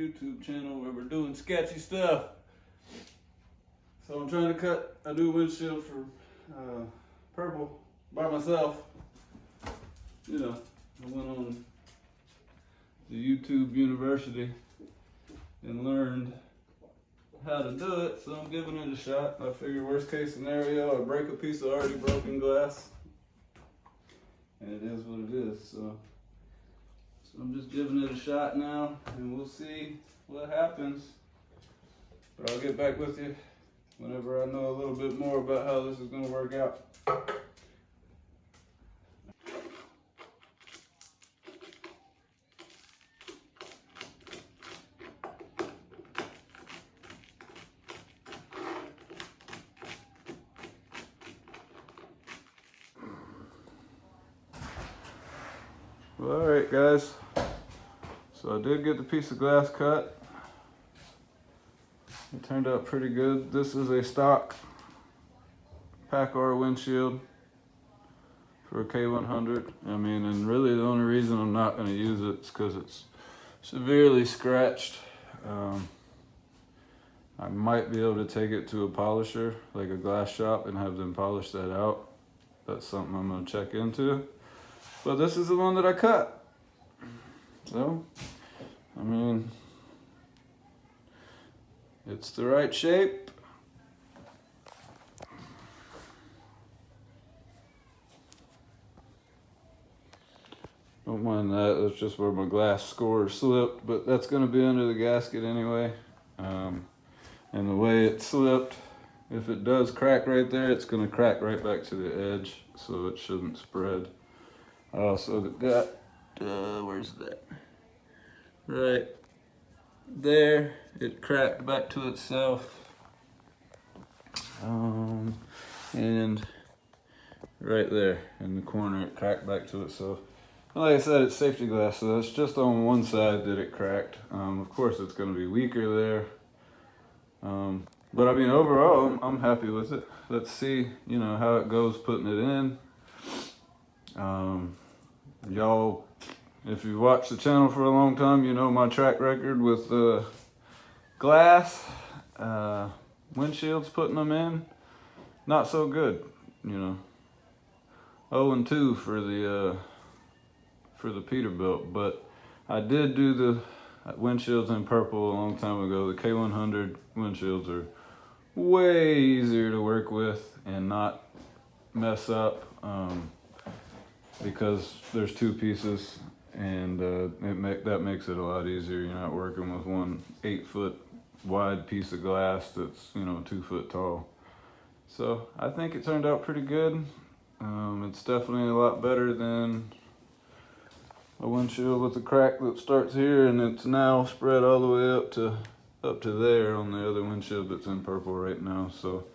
YouTube channel where we're doing sketchy stuff. So I'm trying to cut a new windshield for purple by myself. You know, I went on the YouTube University and learned how to do it, so I'm giving it a shot. I figure worst case scenario, I break a piece of already broken glass, and it is what it is. So I'm just giving it a shot now, and we'll see what happens. But I'll get back with you whenever I know a little bit more about how this is going to work out. Well, alright guys, so I did get the piece of glass cut. It turned out pretty good. This is a stock PACCAR windshield for a K100. I mean, and really the only reason I'm not going to use it is because it's severely scratched. I might be able to take it to a polisher, like a glass shop, and have them polish that out. That's something I'm going to check into. But this is the one that I cut. So, I mean, it's the right shape. Don't mind that, that's just where my glass score slipped, but that's gonna be under the gasket anyway. And the way it slipped, if it does crack right there, it's gonna crack right back to the edge, so it shouldn't spread. I also got, where's that? Right there, it cracked back to itself. And right there in the corner, it cracked back to itself. Like I said, it's safety glass, so it's just on one side that it cracked. Of course, it's going to be weaker there. But I mean, overall, I'm happy with it. Let's see, you know, how it goes putting it in. Y'all, if you've watched the channel for a long time, you know my track record with glass windshields, putting them in. Not so good, you know. 0-2 for the Peterbilt, but I did do the windshields in purple a long time ago. The K100 windshields are way easier to work with and not mess up. Because there's two pieces, and that makes it a lot easier. You're not working with one 8-foot wide piece of glass that's, you know, 2 foot tall. So I think it turned out pretty good. It's definitely a lot better than a windshield with a crack that starts here and it's now spread all the way up to there on the other windshield that's in purple right now. So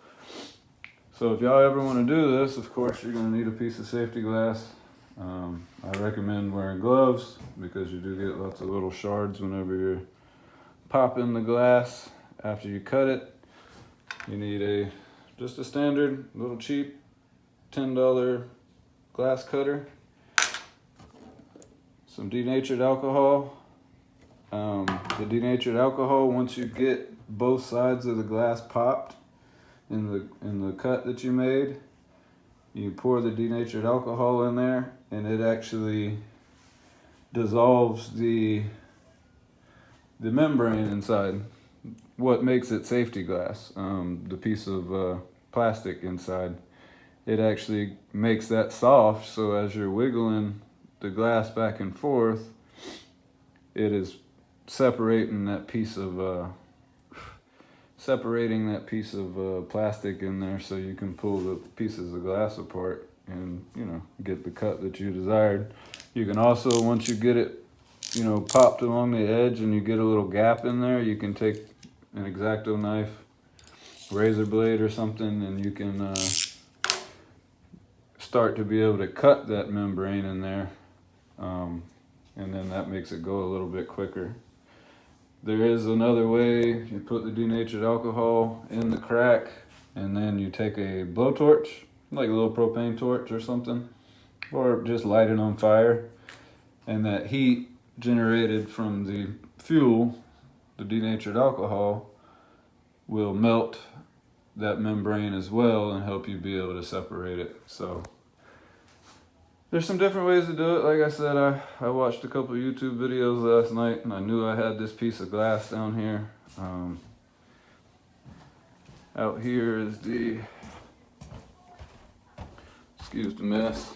if y'all ever want to do this, of course you're going to need a piece of safety glass. I recommend wearing gloves because you do get lots of little shards whenever you're popping the glass after you cut it. You need just a standard little cheap $10 glass cutter, some denatured alcohol. The denatured alcohol, once you get both sides of the glass popped in the cut that you made, you pour the denatured alcohol in there, and it actually dissolves the membrane inside, what makes it safety glass, the piece of plastic inside. It actually makes that soft, so as you're wiggling the glass back and forth, it is separating that piece of plastic in there, so you can pull the pieces of glass apart and, you know, get the cut that you desired. You can also, once you get it, you know, popped along the edge and you get a little gap in there, you can take an X-Acto knife, razor blade or something, and you can start to be able to cut that membrane in there, and then that makes it go a little bit quicker. There is another way. You put the denatured alcohol in the crack, and then you take a blowtorch, like a little propane torch or something, or just light it on fire, and that heat generated from the fuel the denatured alcohol will melt that membrane as well and help you be able to separate it. So there's some different ways to do it. Like I said, I watched a couple YouTube videos last night, and I knew I had this piece of glass down here. Out here is the, excuse the mess.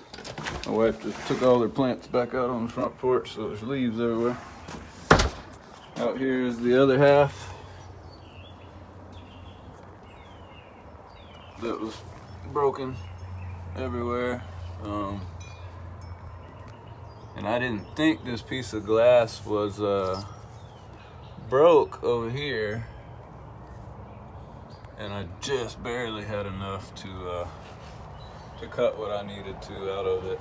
My wife just took all her plants back out on the front porch, so there's leaves everywhere. Out here is the other half that was broken everywhere. And I didn't think this piece of glass was broke over here, and I just barely had enough to cut what I needed to out of it.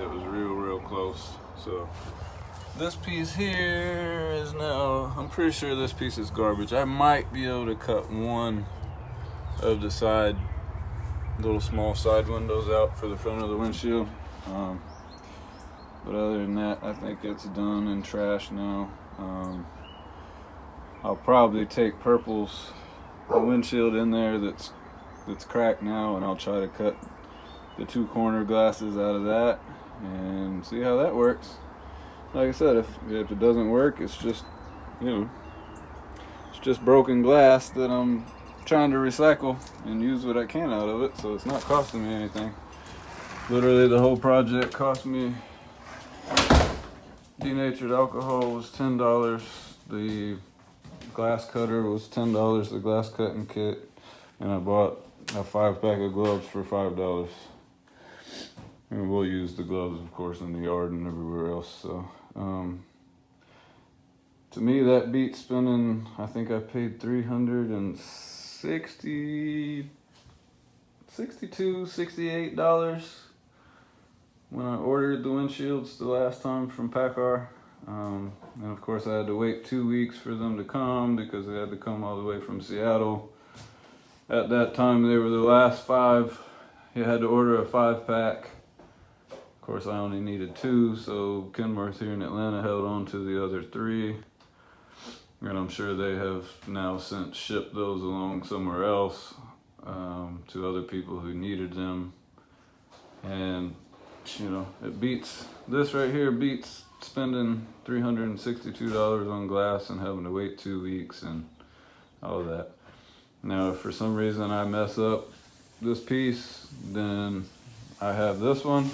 It was real close. So this piece here is now, I'm pretty sure this piece is garbage. I might be able to cut one of the side, little small side windows out for the front of the windshield. But other than that, I think it's done and trash now. I'll probably take Purple's windshield in there that's cracked now, and I'll try to cut the two corner glasses out of that and see how that works. Like I said, if it doesn't work, it's just, you know, it's just broken glass that I'm trying to recycle and use what I can out of it, so it's not costing me anything. Literally the whole project cost me, denatured alcohol was $10, the glass cutter was $10, the glass cutting kit, and I bought a 5-pack of gloves for $5. And we'll use the gloves, of course, in the yard and everywhere else. So to me, that beats spending, I think I paid $68 when I ordered the windshields the last time from PACCAR. And of course I had to wait 2 weeks for them to come because they had to come all the way from Seattle. At that time they were the last 5. You had to order a 5-pack. Of course I only needed 2, so Kenworth here in Atlanta held on to the other 3. And I'm sure they have now since shipped those along somewhere else to other people who needed them. And you know, it beats, this right here beats spending $362 on glass and having to wait 2 weeks and all of that. Now, if for some reason I mess up this piece, then I have this one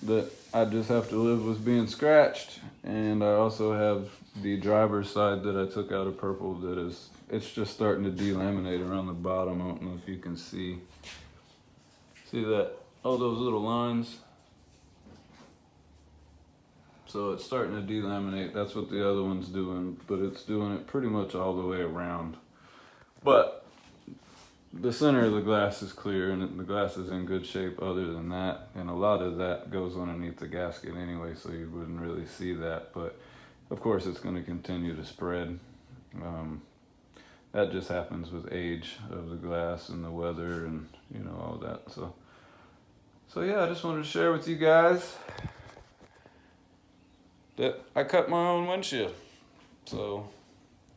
that I just have to live with being scratched, and I also have the driver's side that I took out of Purple that is, it's just starting to delaminate around the bottom. I don't know if you can see that, all those little lines. So it's starting to delaminate. That's what the other one's doing, but it's doing it pretty much all the way around. But the center of the glass is clear, and the glass is in good shape other than that. And a lot of that goes underneath the gasket anyway, so you wouldn't really see that. But of course it's going to continue to spread. That just happens with age of the glass and the weather and, you know, all that. So yeah, I just wanted to share with you guys that I cut my own windshield. So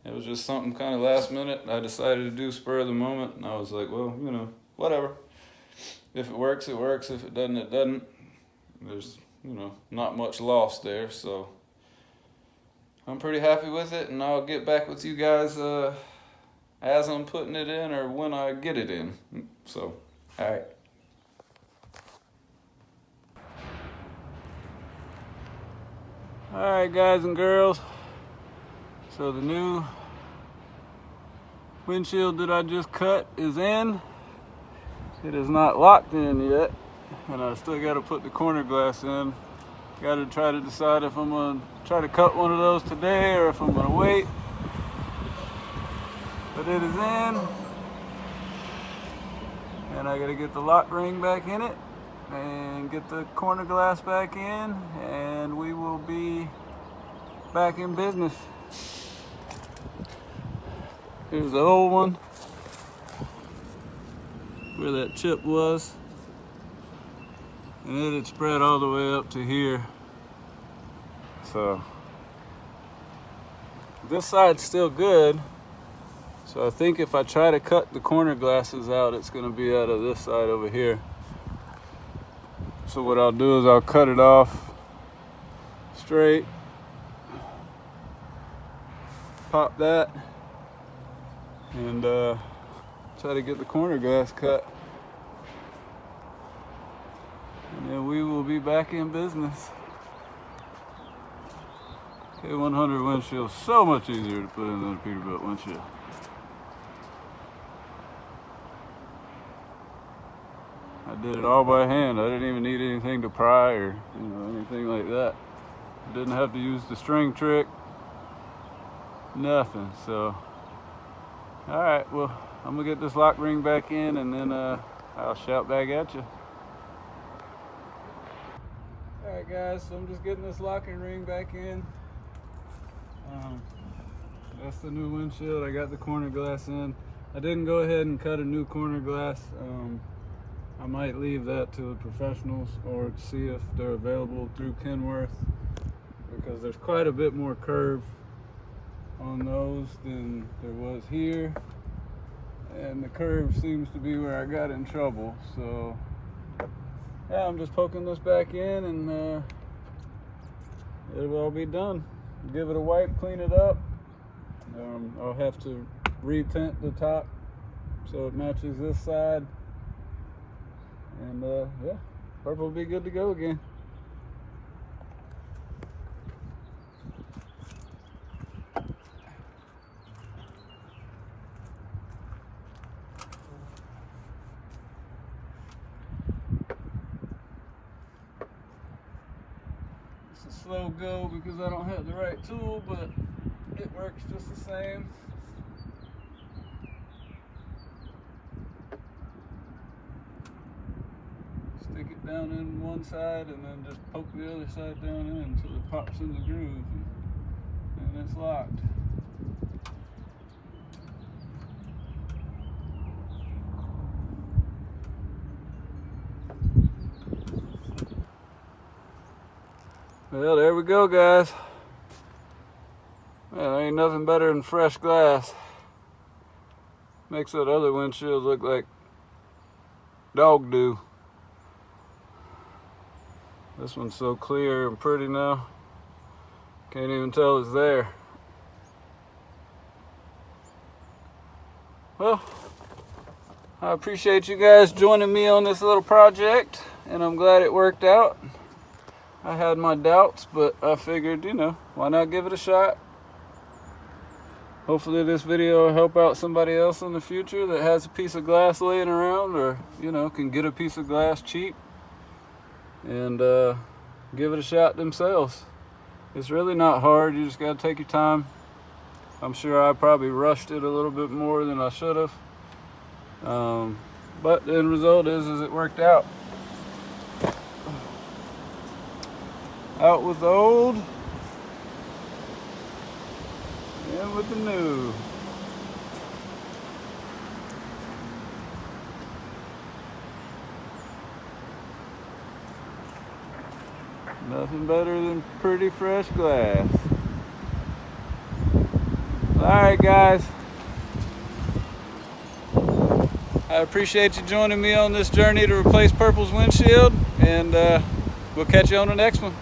it was just something kind of last minute I decided to do, spur of the moment, and I was like, well, you know, whatever. If it works, it works. If it doesn't, it doesn't. There's, you know, not much lost there, so I'm pretty happy with it, and I'll get back with you guys as I'm putting it in or when I get it in. So, all right. Alright guys and girls, so the new windshield that I just cut is in. It is not locked in yet, and I still got to put the corner glass in. Got to try to decide if I'm going to try to cut one of those today or if I'm going to wait. But it is in, and I got to get the lock ring back in it and get the corner glass back in, and we will be back in business. Here's the old one where that chip was, and it had spread all the way up to here. So This side's still good. So I think if I try to cut the corner glasses out, it's gonna be out of this side over here. So what I'll do is I'll cut it off straight, pop that, and try to get the corner glass cut. And then we will be back in business. K100 windshield, so much easier to put in than a Peterbilt windshield. I did it all by hand. I didn't even need anything to pry or anything like that. Didn't have to use the string trick. Nothing. So, all right. Well, I'm gonna get this lock ring back in, and then I'll shout back at you. All right, guys. So I'm just getting this locking ring back in. That's the new windshield. I got the corner glass in. I didn't go ahead and cut a new corner glass. I might leave that to the professionals or see if they're available through Kenworth, because there's quite a bit more curve on those than there was here, and the curve seems to be where I got in trouble. So yeah, I'm just poking this back in, and it'll all be done. Give it a wipe, clean it up. I'll have to retint the top so it matches this side. And yeah, purple will be good to go again. It's a slow go because I don't have the right tool, but it works just the same. Stick it down in one side and then just poke the other side down in until it pops in the groove, and it's locked. Well, there we go, guys. Man, there ain't nothing better than fresh glass. Makes that other windshield look like dog do. This one's so clear and pretty now. Can't even tell it's there. Well, I appreciate you guys joining me on this little project, and I'm glad it worked out. I had my doubts, but I figured, why not give it a shot? Hopefully this video will help out somebody else in the future that has a piece of glass laying around, or, can get a piece of glass cheap and give it a shot themselves. It's really not hard. You just got to take your time. I'm sure I probably rushed it a little bit more than I should have. But the end result is it worked out. Out with the old, in with the new. Nothing better than pretty fresh glass. Alright, guys. I appreciate you joining me on this journey to replace Purple's windshield, and we'll catch you on the next one.